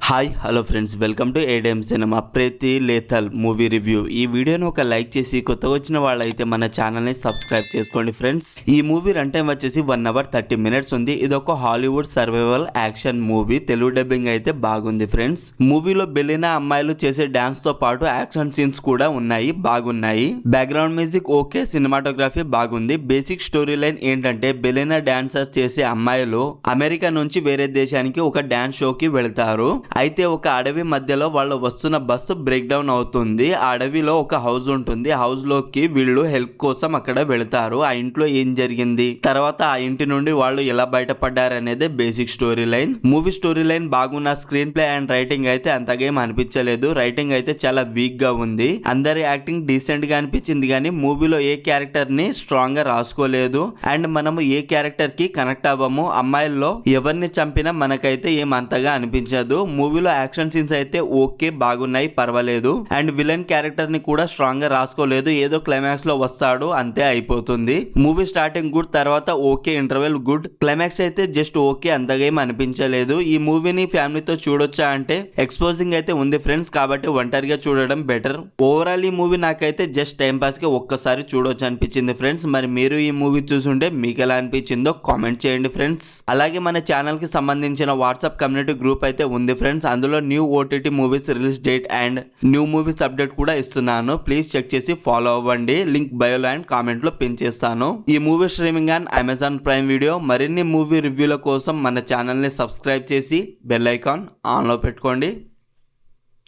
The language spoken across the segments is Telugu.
Hi hello friends, welcome to ADM cinema Preethi lethal movie review. ఈ వీడియోని ఒక లైక్ చేసి కొత్తగా వచ్చిన వాళ్ళైతే మన ఛానల్ని సబ్స్క్రైబ్ చేసుకోండి ఫ్రెండ్స్. ఈ మూవీ రన్ టైం వచ్చేసి 1 hour 30 minutes ఉంది. ఇది ఒక Hollywood survival action movie. Telugu dubbing అయితే బాగుంది ఫ్రెండ్స్. మూవీలో బెలినా అమ్మాయిలు చేసే డాన్స్ తో పాటు యాక్షన్ సీన్స్ కూడా ఉన్నాయి, బాగున్నాయి. బ్యాక్గ్రౌండ్ మ్యూజిక్ ఓకే, సినిమాటోగ్రఫీ బాగుంది. బేసిక్ స్టోరీ లైన్ ఏంటంటే బెలినా డాన్సర్ చేసే అమ్మాయిలు అమెరికా నుంచి వేరే దేశానికి ఒక డాన్స్ షోకి వెళ్తారు. అయితే ఒక అడవి మధ్యలో వాళ్ళు వస్తున్న బస్సు బ్రేక్ డౌన్ అవుతుంది. ఆ అడవిలో ఒక హౌస్ ఉంటుంది. హౌస్ లోకి వీళ్ళు హెల్ప్ కోసం అక్కడ వెళతారు. ఆ ఇంట్లో ఏం జరిగింది, తర్వాత ఆ ఇంటి నుండి వాళ్ళు ఎలా బయటపడ్డారు అనేది basic story line. Movie story line బాగున్న, స్క్రీన్ ప్లే అండ్ రైటింగ్ అయితే అంతగా ఏం అనిపించలేదు. రైటింగ్ అయితే చాలా వీక్ గా ఉంది. అందరి యాక్టింగ్ డీసెంట్ గా అనిపించింది, కానీ మూవీలో ఏ క్యారెక్టర్ ని స్ట్రాంగ్ గా రాసుకోలేదు. అండ్ మనము ఏ క్యారెక్టర్ కి కనెక్ట్ అవ్వము. అమ్మాయిల్లో ఎవరిని చంపినా మనకైతే ఏం అంతగా అనిపించదు. మూవీలో యాక్షన్ సీన్స్ అయితే ఓకే, బాగున్నాయి, పర్వాలేదు. అండ్ విలన్ క్యారెక్టర్ ని కూడా స్ట్రాంగ్ గా రాసుకోలేదు. ఏదో క్లైమాక్స్ లో వస్తాడు, అంతే అయిపోతుంది. మూవీ స్టార్టింగ్ గుడ్, తర్వాత ఓకే, ఇంటర్వెల్ గుడ్, క్లైమాక్స్ అయితే జస్ట్ ఓకే, అంతగా ఏం అనిపించలేదు. ఈ మూవీని ఫ్యామిలీతో చూడొచ్చా అంటే ఎక్స్పోజింగ్ అయితే ఉంది ఫ్రెండ్స్, కాబట్టి ఒంటరిగా చూడడం బెటర్. ఓవరాల్ ఈ మూవీ నాకైతే జస్ట్ టైం పాస్ కి ఒక్కసారి చూడొచ్చు అనిపించింది ఫ్రెండ్స్. మరి మీరు ఈ మూవీ చూసుంటే మీకు ఎలా అనిపించిందో కామెంట్ చేయండి ఫ్రెండ్స్. అలాగే మన ఛానల్ కి సంబంధించిన వాట్సాప్ కమ్యూనిటీ గ్రూప్ అయితే ఉంది ఫ్రెండ్స్. అందులో new OTT movies release date and new movies update కూడా ఇస్తున్నాను. ప్లీజ్ చెక్ చేసి ఫాలో అవ్వండి. లింక్ బయోలో అండ్ కామెంట్ లో పిన్ చేస్తాను. ఈ movie streaming and Amazon prime video. మరిన్ని మూవీ రివ్యూల కోసం మన ఛానల్ ని సబ్స్క్రైబ్ చేసి బెల్ ఐకాన్ ఆన్ లో పెట్టుకోండి.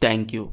Thank you.